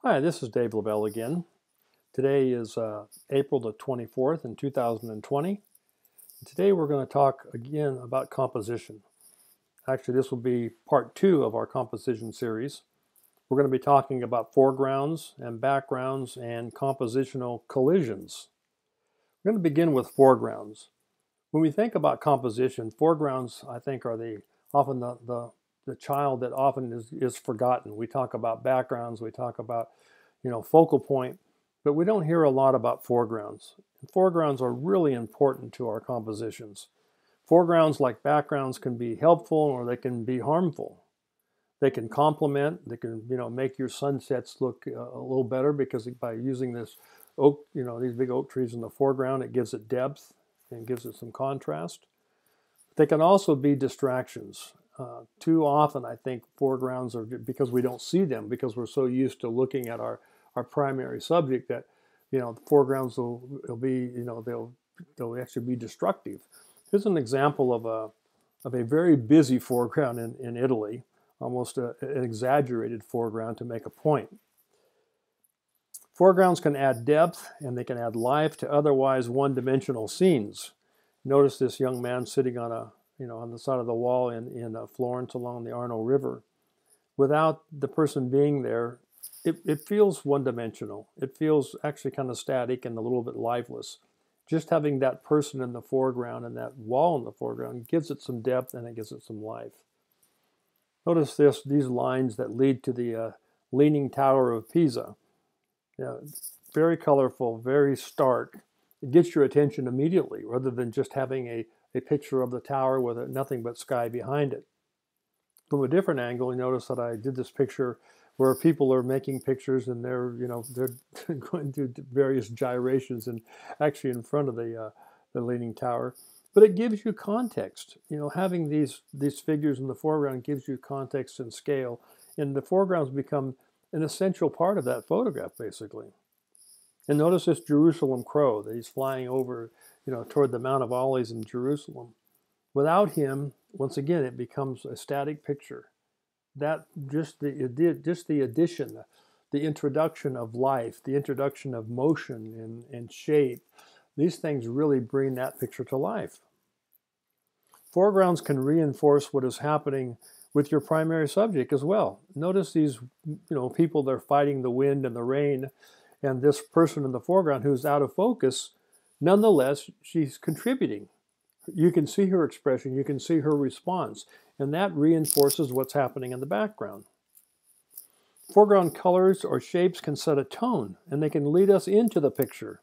Hi, this is Dave LaBelle again. Today is April the 24th in 2020. Today we're going to talk again about composition. Actually, this will be part 2 of our composition series. We're going to be talking about foregrounds and backgrounds and compositional collisions. We're going to begin with foregrounds. When we think about composition, foregrounds, I think, are often the child that often is forgotten. We talk about backgrounds, we talk about focal point, but we don't hear a lot about foregrounds. And foregrounds are really important to our compositions. Foregrounds, like backgrounds, can be helpful or they can be harmful. They can complement, they can make your sunsets look a little better because by using this oak, these big oak trees in the foreground, it gives it depth and gives it some contrast. They can also be distractions. Too often, I think foregrounds are, because we don't see them, because we're so used to looking at our primary subject, that the foregrounds will be they'll actually be destructive. Here's an example of a very busy foreground in Italy, almost an exaggerated foreground to make a point. Foregrounds can add depth and they can add life to otherwise one-dimensional scenes. Notice this young man sitting on on the side of the wall in Florence along the Arno River. Without the person being there, it feels one-dimensional. It feels actually kind of static and a little bit lifeless. Just having that person in the foreground and that wall in the foreground gives it some depth and it gives it some life. Notice these lines that lead to the Leaning Tower of Pisa. Very colorful, very stark. It gets your attention immediately rather than just having a picture of the tower with nothing but sky behind it. From a different angle, you notice that I did this picture where people are making pictures and they're going through various gyrations and actually in front of the Leaning Tower. But it gives you context. Having these figures in the foreground gives you context and scale, and the foregrounds become an essential part of that photograph, basically. And notice this Jerusalem crow that he's flying over, toward the Mount of Olives in Jerusalem. Without him, once again, it becomes a static picture. That just the addition, the introduction of life, the introduction of motion and shape, these things really bring that picture to life. Foregrounds can reinforce what is happening with your primary subject as well. Notice these, people, they're fighting the wind and the rain, and this person in the foreground who's out of focus, nonetheless, she's contributing. You can see her expression, you can see her response, and that reinforces what's happening in the background. Foreground colors or shapes can set a tone, and they can lead us into the picture.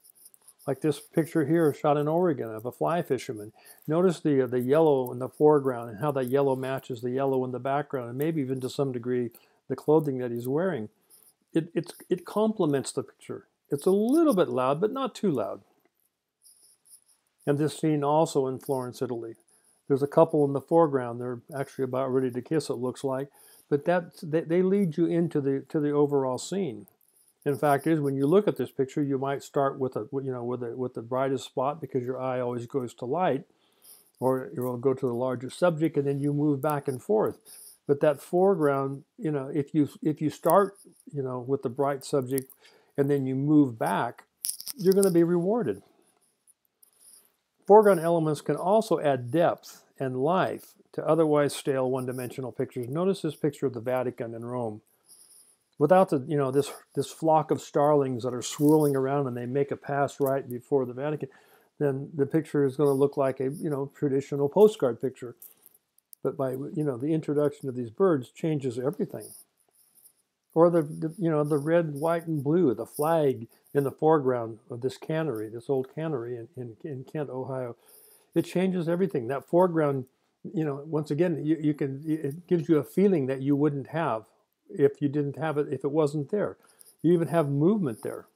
Like this picture here shot in Oregon of a fly fisherman. Notice the yellow in the foreground and how that yellow matches the yellow in the background, and maybe even to some degree the clothing that he's wearing. It complements the picture. It's a little bit loud, but not too loud. And this scene also in Florence, Italy. There's a couple in the foreground. They're actually about ready to kiss, it looks like. But they lead you into the overall scene. In fact, when you look at this picture, you might start with the brightest spot because your eye always goes to light, or you'll go to the larger subject and then you move back and forth. But that foreground, if you start with the bright subject and then you move back, you're going to be rewarded. Foreground elements can also add depth and life to otherwise stale one-dimensional pictures. Notice this picture of the Vatican in Rome. Without this flock of starlings that are swirling around and they make a pass right before the Vatican, then the picture is going to look like a traditional postcard picture. But by the introduction of these birds changes everything. Or the red, white, and blue, the flag in the foreground of this cannery, this old cannery in Kent, Ohio. It changes everything. That foreground, once again, it gives you a feeling that you wouldn't have if you didn't have it, if it wasn't there. You even have movement there.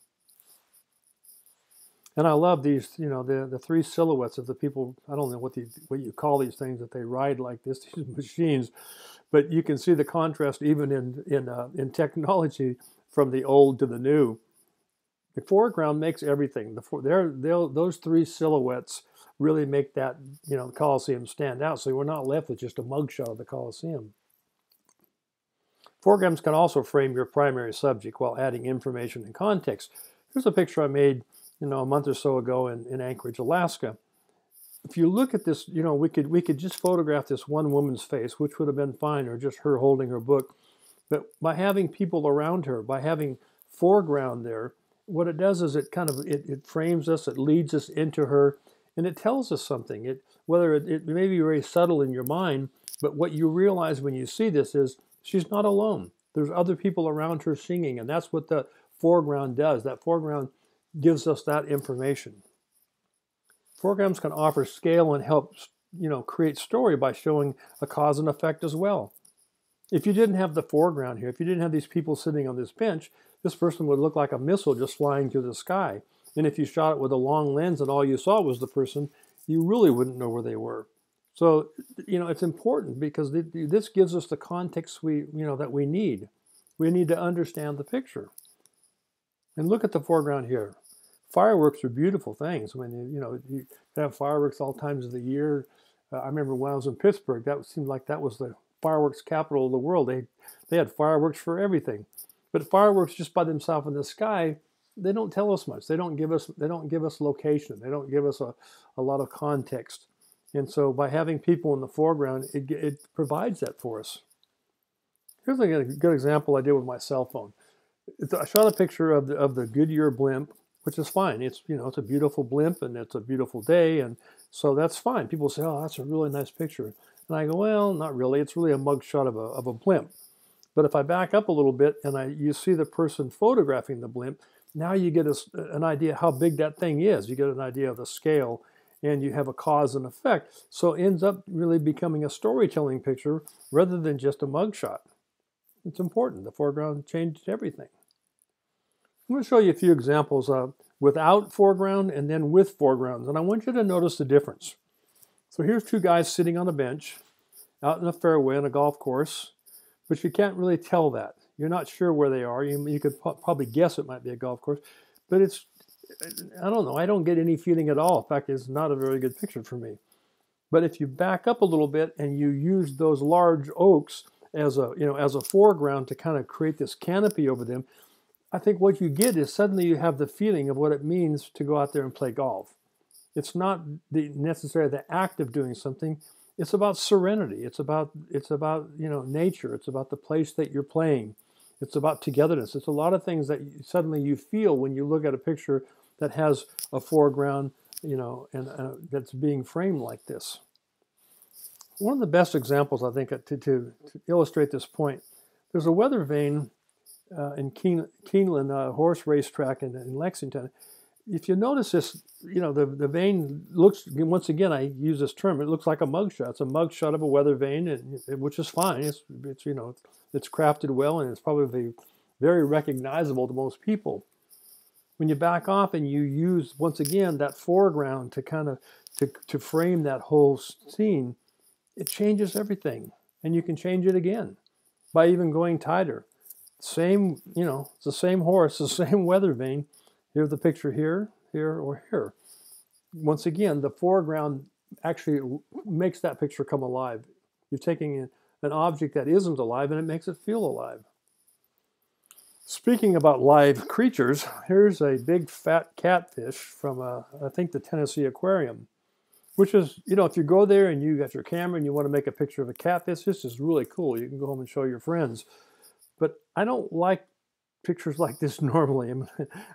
And I love these, the three silhouettes of the people. I don't know what you call these things that they ride like this, these machines, but you can see the contrast even in technology from the old to the new. The foreground makes everything. Those three silhouettes really make that Colosseum stand out. So we're not left with just a mugshot of the Colosseum. Foregrounds can also frame your primary subject while adding information and context. Here's a picture I made, a month or so ago in Anchorage, Alaska. If you look at this, we could just photograph this one woman's face, which would have been fine, or just her holding her book. But by having people around her, by having foreground there, what it does is it frames us, it leads us into her, and it tells us something. Whether it may be very subtle in your mind, but what you realize when you see this is she's not alone. There's other people around her singing, and that's what the foreground does. That foreground gives us that information. Foregrounds can offer scale and help, create story by showing a cause and effect as well. If you didn't have the foreground here, if you didn't have these people sitting on this bench, this person would look like a missile just flying through the sky. And if you shot it with a long lens and all you saw was the person, you really wouldn't know where they were. So, it's important because this gives us the context that we need. We need to understand the picture. And look at the foreground here. Fireworks are beautiful things. I mean, you have fireworks all times of the year. I remember when I was in Pittsburgh, that seemed like that was the fireworks capital of the world. They had fireworks for everything. But fireworks just by themselves in the sky, they don't tell us much. They don't give us location. They don't give us a lot of context. And so by having people in the foreground, it provides that for us. Here's a good example I did with my cell phone. I shot a picture of the Goodyear blimp, which is fine. It's it's a beautiful blimp and it's a beautiful day, and so that's fine. People say, "Oh, that's a really nice picture," and I go, "Well, not really. It's really a mugshot of a blimp." But if I back up a little bit and you see the person photographing the blimp, now you get an idea how big that thing is. You get an idea of the scale, and you have a cause and effect. So it ends up really becoming a storytelling picture rather than just a mugshot. It's important. The foreground changed everything. I'm going to show you a few examples without foreground and then with foregrounds, and I want you to notice the difference. So here's two guys sitting on a bench out in a fairway on a golf course, but you can't really tell that. You're not sure where they are. You could probably guess it might be a golf course, but I don't know. I don't get any feeling at all. In fact, it's not a very good picture for me. But if you back up a little bit and you use those large oaks as a foreground to kind of create this canopy over them, I think what you get is suddenly you have the feeling of what it means to go out there and play golf. It's not necessarily the act of doing something. It's about serenity. It's about nature. It's about the place that you're playing. It's about togetherness. It's a lot of things that suddenly you feel when you look at a picture that has a foreground, and that's being framed like this. One of the best examples, I think, to illustrate this point, there's a weather vane in Keeneland horse racetrack in Lexington. If you notice this, the vane looks, once again, I use this term, it looks like a mugshot. It's a mugshot of a weather vane, which is fine. It's crafted well, and it's probably very recognizable to most people. When you back off and you use, once again, that foreground to kind of to frame that whole scene, it changes everything, and you can change it again by even going tighter. Same, it's the same horse, the same weather vane. Here's the picture here, or here. Once again, the foreground actually makes that picture come alive. You're taking an object that isn't alive and it makes it feel alive. Speaking about live creatures, here's a big fat catfish from, I think, the Tennessee Aquarium, which is, if you go there and you got your camera and you want to make a picture of a catfish, this is really cool. You can go home and show your friends. But I don't like pictures like this normally,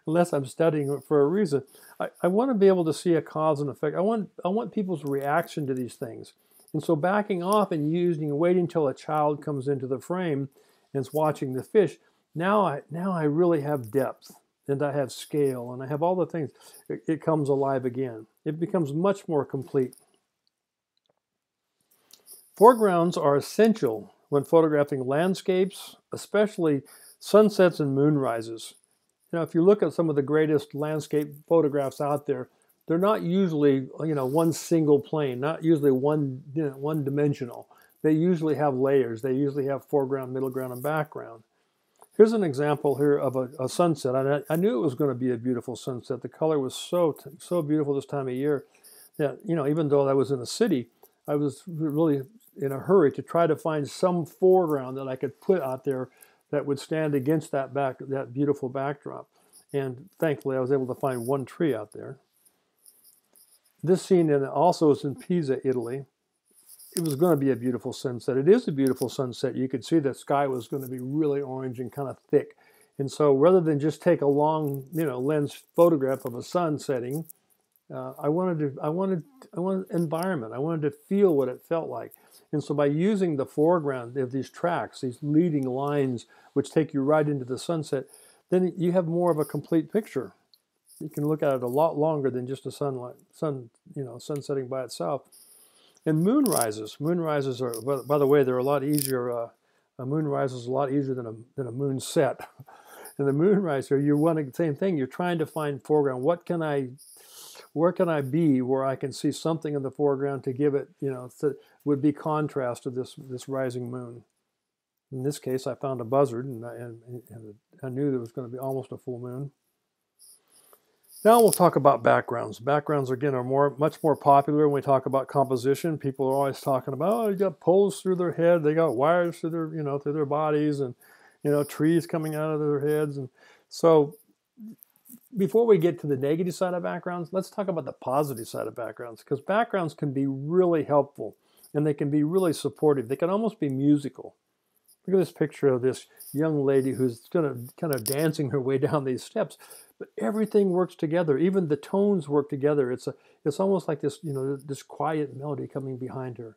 unless I'm studying it for a reason. I want to be able to see a cause and effect. I want people's reaction to these things. And so backing off and waiting until a child comes into the frame and is watching the fish, now I really have depth, and I have scale, and I have all the things. It comes alive again. It becomes much more complete. Foregrounds are essential when photographing landscapes, especially sunsets and moonrises. If you look at some of the greatest landscape photographs out there, they're not usually, one single plane, not usually one dimensional. They usually have layers. They usually have foreground, middle ground, and background. Here's an example here of a sunset. I knew it was going to be a beautiful sunset. The color was so beautiful this time of year that, even though I was in a city, I was really in a hurry to try to find some foreground that I could put out there that would stand against that beautiful backdrop. And thankfully, I was able to find one tree out there. This scene also is in Pisa, Italy. It was going to be a beautiful sunset. It is a beautiful sunset. You could see the sky was going to be really orange and kind of thick. And so rather than just take a long, lens photograph of a sun setting, I wanted environment. I wanted to feel what it felt like. And so by using the foreground of these tracks, these leading lines, which take you right into the sunset, then you have more of a complete picture. You can look at it a lot longer than just a sun setting by itself. And moonrises. Moonrises are, by the way, they're a lot easier. A moonrise is a lot easier than a moon set. And the moonrise, you're wanting the same thing. You're trying to find foreground. Where can I be where I can see something in the foreground to give it, would be contrast to this rising moon. In this case, I found a buzzard, and I knew there was going to be almost a full moon. Now we'll talk about backgrounds. Backgrounds, again, are much more popular when we talk about composition. People are always talking about, oh, you got poles through their head, they got wires through their bodies, and trees coming out of their heads. And so before we get to the negative side of backgrounds, let's talk about the positive side of backgrounds, because backgrounds can be really helpful and they can be really supportive. They can almost be musical. Look at this picture of this young lady who's kind of dancing her way down these steps, but everything works together. Even the tones work together. It's almost like this, this quiet melody coming behind her.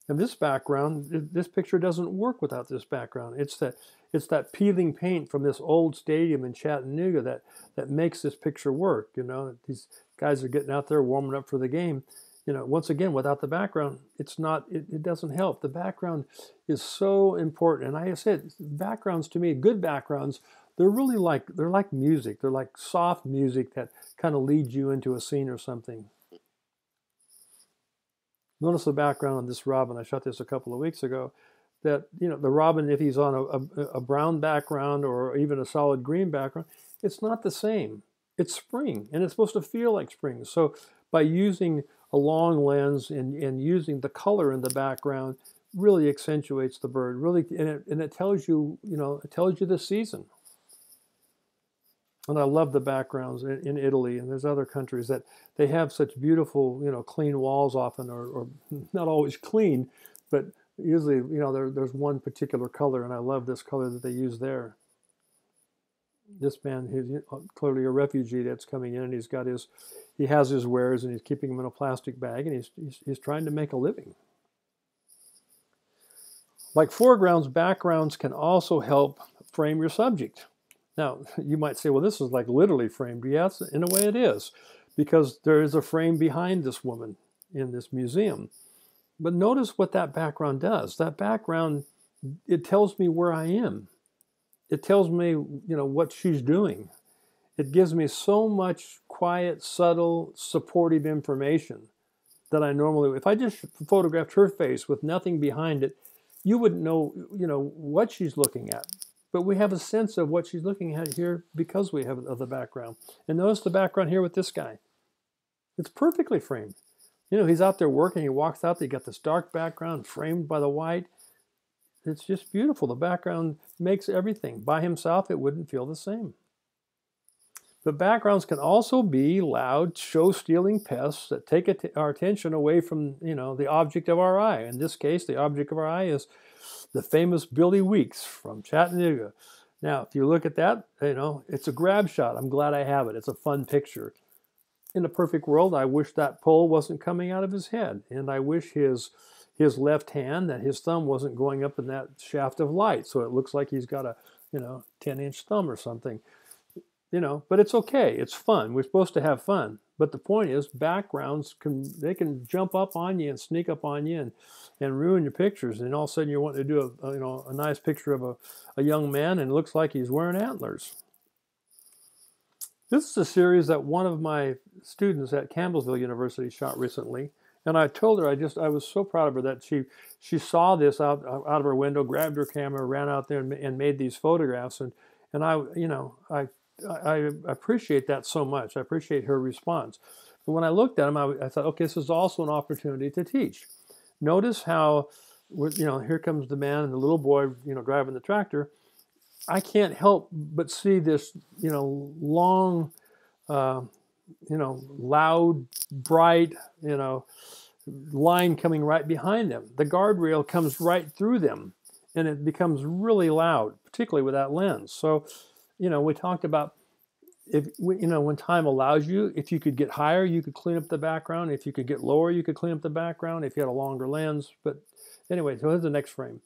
And this background, this picture doesn't work without this background. It's that peeling paint from this old stadium in Chattanooga that makes this picture work. These guys are getting out there warming up for the game. Once again, without the background, it doesn't help. The background is so important. And like I said, backgrounds to me, good backgrounds, they're like music. They're like soft music that kind of leads you into a scene or something. Notice the background on this robin. I shot this a couple of weeks ago. That, the robin, if he's on a brown background or even a solid green background, it's not the same. It's spring, and it's supposed to feel like spring. So by using a long lens and using the color in the background really accentuates the bird. Really, and it tells you, it tells you the season. And I love the backgrounds in Italy, and there's other countries that they have such beautiful, clean walls often, or not always clean, but usually, there's one particular color, and I love this color that they use there. This man, he's clearly a refugee that's coming in, and he has his wares, and he's keeping them in a plastic bag, and he's trying to make a living. Like foregrounds, backgrounds can also help frame your subject. Now, you might say, well, this is like literally framed. Yes, in a way it is, because there is a frame behind this woman in this museum. But notice what that background does. That background, it tells me where I am. It tells me, what she's doing. It gives me so much quiet, subtle, supportive information that I normally, if I just photographed her face with nothing behind it, you wouldn't know, what she's looking at. But we have a sense of what she's looking at here because we have the background. And notice the background here with this guy. It's perfectly framed. He's out there working. He walks out. They got this dark background framed by the white. It's just beautiful. The background makes everything. By himself, it wouldn't feel the same. But backgrounds can also be loud, show-stealing pests that take our attention away from, the object of our eye. In this case, the object of our eye is the famous Billy Weeks from Chattanooga. Now, if you look at that, it's a grab shot. I'm glad I have it. It's a fun picture. In a perfect world, I wish that pole wasn't coming out of his head. And I wish his left hand, that his thumb wasn't going up in that shaft of light. So it looks like he's got a, 10-inch thumb or something. But it's okay. It's fun. We're supposed to have fun. But the point is, backgrounds can jump up on you and sneak up on you and ruin your pictures. And all of a sudden, you're wanting to do a nice picture of a young man, and it looks like he's wearing antlers. This is a series that one of my students at Campbellsville University shot recently. And I told her I was so proud of her that she saw this out of her window, grabbed her camera, ran out there and made these photographs. And I appreciate that so much. I appreciate her response. But when I looked at them, I thought, okay, this is also an opportunity to teach. Notice how, here comes the man and the little boy, driving the tractor. I can't help but see this, long, uh, loud, bright, line coming right behind them. The guardrail comes right through them, and it becomes really loud, particularly with that lens. So, we talked about when time allows you, if you could get higher, you could clean up the background. If you could get lower, you could clean up the background if you had a longer lens. But anyway, so here's the next frame.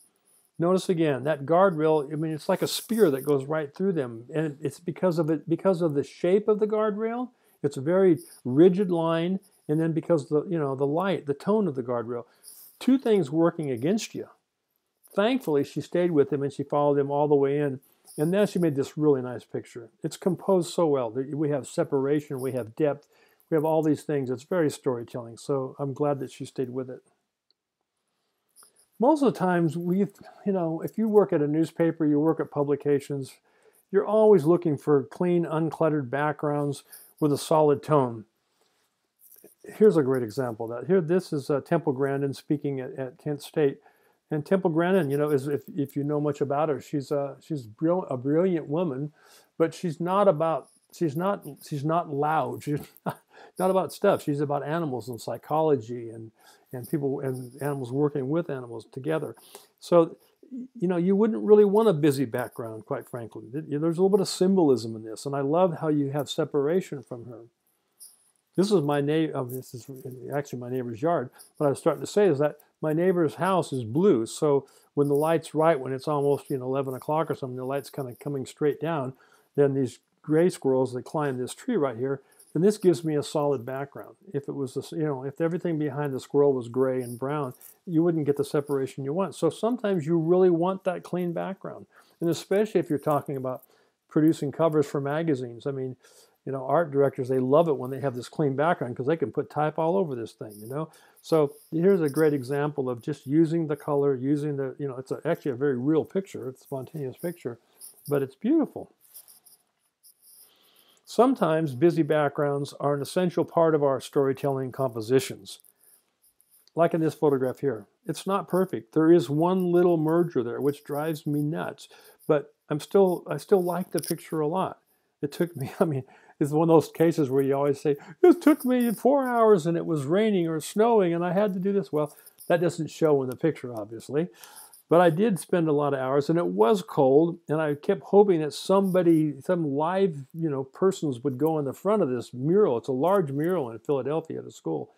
Notice again, that guardrail, it's like a spear that goes right through them. And it's because of the shape of the guardrail. It's a very rigid line. And then because the light, the tone of the guardrail, two things working against you. Thankfully, she stayed with him and she followed him all the way in. And then she made this really nice picture. It's composed so well. We have separation, we have depth, we have all these things. It's very storytelling. So I'm glad that she stayed with it. Most of the times, if you work at a newspaper, you work at publications, you're always looking for clean, uncluttered backgrounds with a solid tone. Here's a great example of that. This is Temple Grandin speaking at Kent State. And Temple Grandin, if you know much about her, she's a brilliant woman, but she's not loud. She's not about stuff. She's about animals and psychology and people and animals working with animals together. So, you wouldn't really want a busy background, quite frankly. There's a little bit of symbolism in this, and I love how you have separation from her. This is my neighbor. This is actually my neighbor's yard. What I was starting to say is that my neighbor's house is blue. So when the light's right, when it's almost 11 o'clock or something, the light's kind of coming straight down. Then these gray squirrels that climb this tree right here. And this gives me a solid background. If it was if everything behind the squirrel was gray and brown, you wouldn't get the separation you want. So sometimes you really want that clean background, and especially if you're talking about producing covers for magazines. Art directors, they love it when they have this clean background because they can put type all over this thing, So here's a great example of just using the color, using the, it's actually a very real picture. It's a spontaneous picture, but it's beautiful. Sometimes busy backgrounds are an essential part of our storytelling compositions. Like in this photograph here. It's not perfect. There is one little merger there, which drives me nuts, but I still like the picture a lot. It took me, it's one of those cases where you always say, it took me 4 hours and it was raining or snowing and I had to do this. Well, that doesn't show in the picture, obviously. But I did spend a lot of hours and it was cold and I kept hoping that some live, persons would go in the front of this mural. It's a large mural in Philadelphia at a school.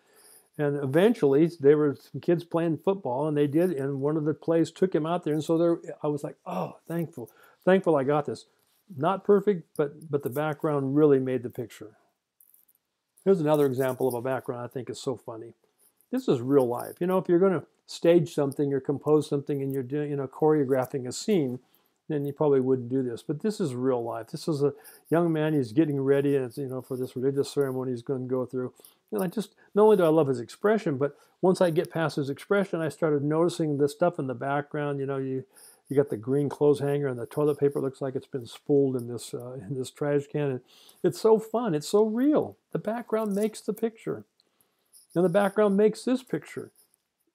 And eventually there were some kids playing football and they did, and one of the plays took him out there. And so I was like, oh, thankful I got this. Not perfect, but the background really made the picture. Here's another example of a background I think is so funny. This is real life. If you're going to stage something or compose something and you're doing, choreographing a scene, then you probably wouldn't do this. But this is real life. This is a young man. He's getting ready, and it's, for this religious ceremony he's going to go through. And not only do I love his expression, but once I get past his expression, I started noticing the stuff in the background. You got the green clothes hanger, and the toilet paper looks like it's been spooled in this trash can. And it's so fun. It's so real. The background makes the picture, and the background makes this picture.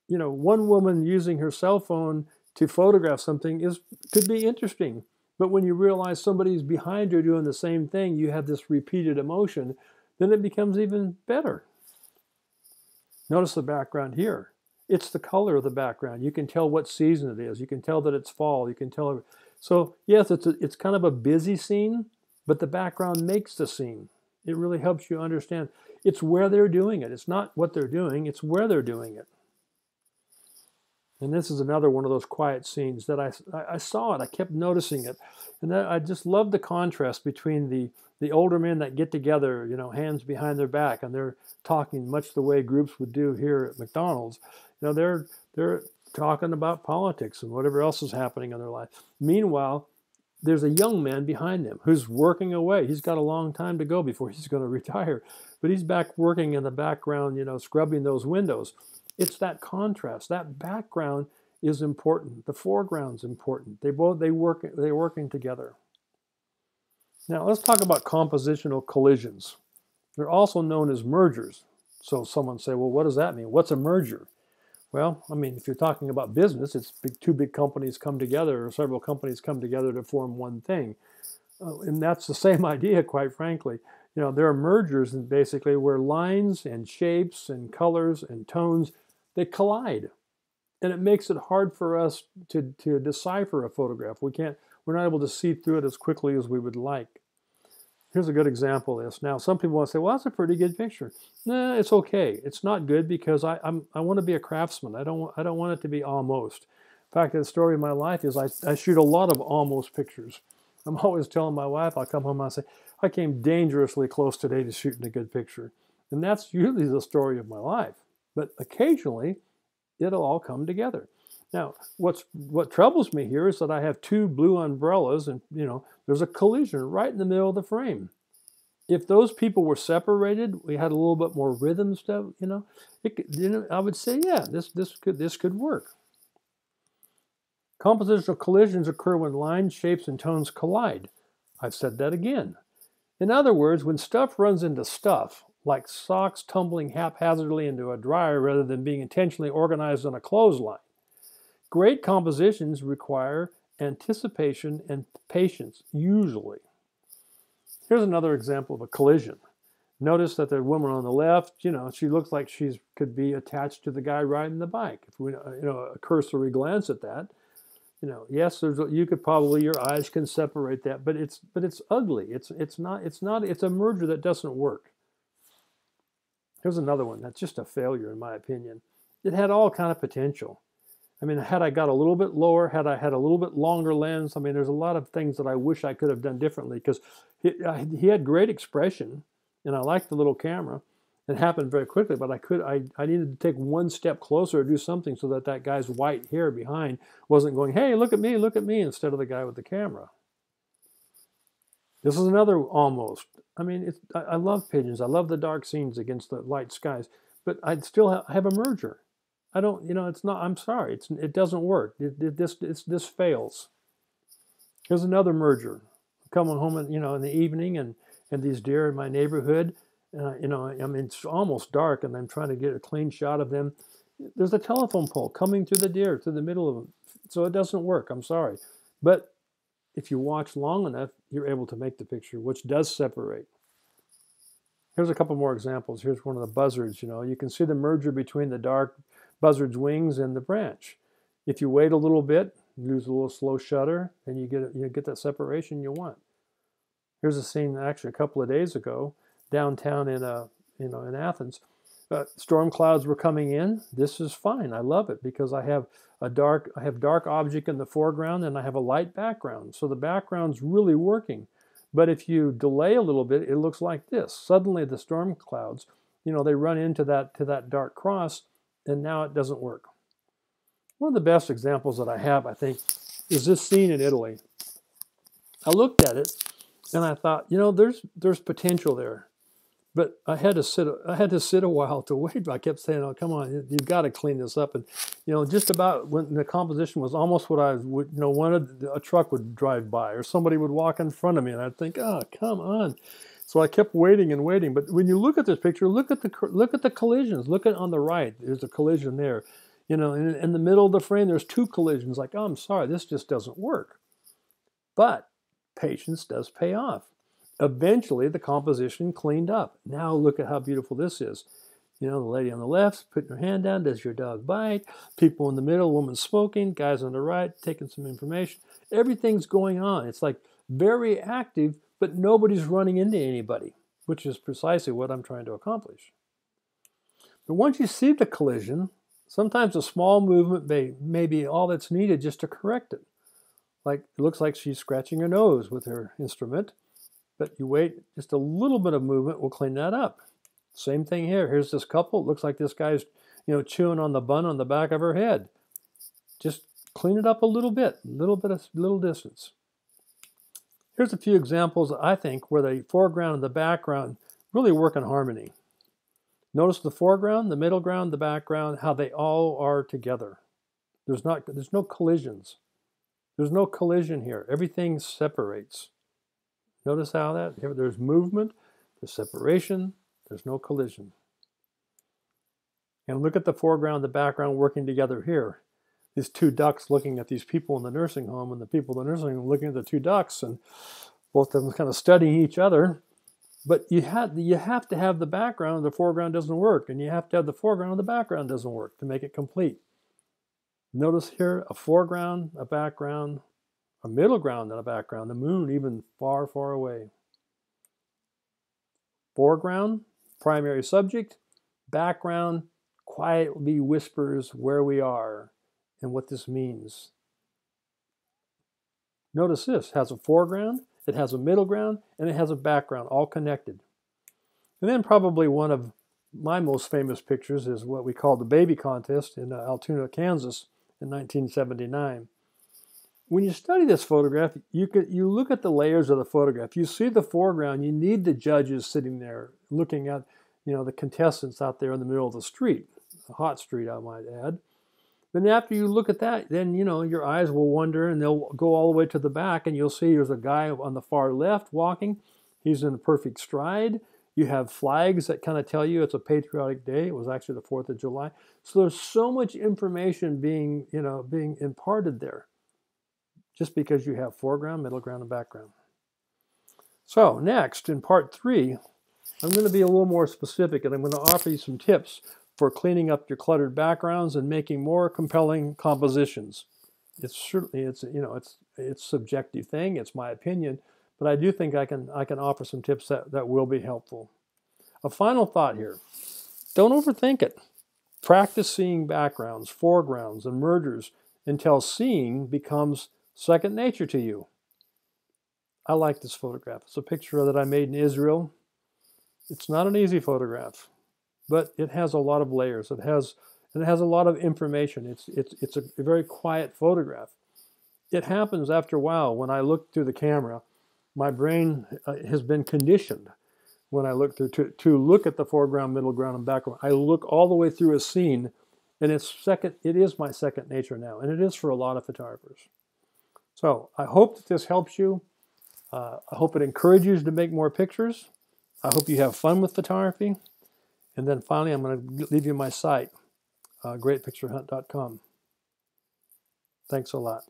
One woman using her cell phone to photograph something could be interesting, but when you realize somebody's behind her doing the same thing, you have this repeated emotion, then it becomes even better. Notice the background here. It's the color of the background. You can tell what season it is. You can tell that it's fall. You can tell. So yes, it's kind of a busy scene, but the background makes the scene. It really helps you understand. It's where they're doing it. It's not what they're doing. It's where they're doing it. And this is another one of those quiet scenes that I saw it. I kept noticing it. And I just love the contrast between the older men that get together, hands behind their back, and they're talking much the way groups would do here at McDonald's. They're talking about politics and whatever else is happening in their life. Meanwhile, there's a young man behind them who's working away. He's got a long time to go before he's going to retire. But he's back working in the background, scrubbing those windows. It's that contrast. That background is important. The foreground's important. They're working together. Now let's talk about compositional collisions. They're also known as mergers. So someone say, well, what does that mean? What's a merger? Well, I mean, if you're talking about business, it's two big companies come together, or several companies come together to form one thing. And that's the same idea, quite frankly. There are mergers, and basically where lines and shapes and colors and tones, they collide. And it makes it hard for us to decipher a photograph. We're not able to see through it as quickly as we would like. Here's a good example of this. Now, some people want to say, well, that's a pretty good picture. Nah, it's okay. It's not good because I want to be a craftsman. I don't want it to be almost. In fact, the story of my life is I shoot a lot of almost pictures. I'm always telling my wife, I'll come home and I say, I came dangerously close today to shooting a good picture. And that's usually the story of my life. But occasionally, it'll all come together. Now, what troubles me here is that I have two blue umbrellas, and there's a collision right in the middle of the frame. If those people were separated, we had a little bit more rhythm stuff. I would say, yeah, this could work. Compositional collisions occur when lines, shapes, and tones collide. I've said that again. In other words, when stuff runs into stuff, like socks tumbling haphazardly into a dryer rather than being intentionally organized on a clothesline. Great compositions require anticipation and patience, usually. Here's another example of a collision. Notice that the woman on the left, she looks like she could be attached to the guy riding the bike. If we, a cursory glance at that, yes, your eyes can separate that, but it's ugly. It's a merger that doesn't work. Here's another one that's just a failure in my opinion. It had all kind of potential. I mean, had I got a little bit lower, had I had a little bit longer lens, I mean, there's a lot of things that I wish I could have done differently because he had great expression, and I liked the little camera. It happened very quickly, but I needed to take one step closer to do something so that guy's white hair behind wasn't going, hey, look at me, instead of the guy with the camera. This is another almost. I mean, I love pigeons. I love the dark scenes against the light skies, but I'd still have a merger. I don't, it's not, I'm sorry, it doesn't work. This fails. Here's another merger. I'm coming home, in the evening, and these deer in my neighborhood, I mean, it's almost dark, and I'm trying to get a clean shot of them. There's a telephone pole coming through the deer, through the middle of them. So it doesn't work, I'm sorry. But if you watch long enough, you're able to make the picture, which does separate. Here's a couple more examples. Here's one of the buzzards, You can see the merger between the dark buzzard's wings and the branch. If you wait a little bit, use a little slow shutter, and you get that separation you want. Here's a scene actually a couple of days ago downtown in Athens. Storm clouds were coming in. This is fine. I love it because I have dark object in the foreground and I have a light background. So the background's really working. But if you delay a little bit, it looks like this. Suddenly the storm clouds, they run into that dark cross, and now it doesn't work. One of the best examples that I have, I think, is this scene in Italy. I looked at it and I thought, there's potential there. But I had to sit a while to wait. I kept saying, "Oh, come on, you've got to clean this up." And just about when the composition was almost what I would, wanted, a truck would drive by or somebody would walk in front of me, and I'd think, "Oh, come on." So I kept waiting and waiting. But when you look at this picture, look at the collisions. Look at on the right. There's a collision there. In the middle of the frame, there's two collisions. Like, oh, I'm sorry, this just doesn't work. But patience does pay off. Eventually, the composition cleaned up. Now look at how beautiful this is. The lady on the left putting her hand down, does your dog bite? People in the middle, woman smoking, guys on the right taking some information. Everything's going on. It's like very active, but nobody's running into anybody, which is precisely what I'm trying to accomplish. But once you see the collision, sometimes a small movement may be all that's needed just to correct it. Like it looks like she's scratching her nose with her instrument. But you wait, just a little bit of movement will clean that up. Same thing here. Here's this couple. It looks like this guy's, chewing on the bun on the back of her head. Just clean it up a little bit, little distance. Here's a few examples, I think, where the foreground and the background really work in harmony. Notice the foreground, the middle ground, the background, how they all are together. There's no collisions. There's no collision here. Everything separates. Notice how there's movement, there's separation, there's no collision. And look at the foreground and the background working together here. These two ducks looking at these people in the nursing home, and the people in the nursing home looking at the two ducks, and both of them kind of studying each other. But you have to have the background, the foreground doesn't work, and you have to have the foreground, the background doesn't work to make it complete. Notice here a foreground, a background, a middle ground, and a background, the moon even far, far away. Foreground, primary subject, background, quietly whispers where we are and what this means. Notice this, it has a foreground, it has a middle ground, and it has a background, all connected. And then probably one of my most famous pictures is what we call the baby contest in Altoona, Kansas in 1979. When you study this photograph, you look at the layers of the photograph. You see the foreground, you need the judges sitting there looking at, the contestants out there in the middle of the street, a hot street, I might add. Then after you look at that, then, your eyes will wander and they'll go all the way to the back and you'll see there's a guy on the far left walking. He's in a perfect stride. You have flags that kind of tell you it's a patriotic day. It was actually the 4th of July. So there's so much information being imparted there just because you have foreground, middle ground, and background. So next, in part 3, I'm going to be a little more specific and I'm going to offer you some tips for cleaning up your cluttered backgrounds and making more compelling compositions. It's certainly it's a subjective thing. It's my opinion, but I do think I can offer some tips that will be helpful. A final thought here: don't overthink it. Practice seeing backgrounds, foregrounds, and mergers until seeing becomes second nature to you. I like this photograph. It's a picture that I made in Israel. It's not an easy photograph, but it has a lot of layers. It has a lot of information. It's a very quiet photograph. It happens after a while when I look through the camera. My brain has been conditioned when I look through to look at the foreground, middle ground, and background. I look all the way through a scene, and it is my second nature now, and it is for a lot of photographers. So I hope that this helps you. I hope it encourages you to make more pictures. I hope you have fun with photography. And then finally, I'm going to leave you my site, greatpicturehunt.com. Thanks a lot.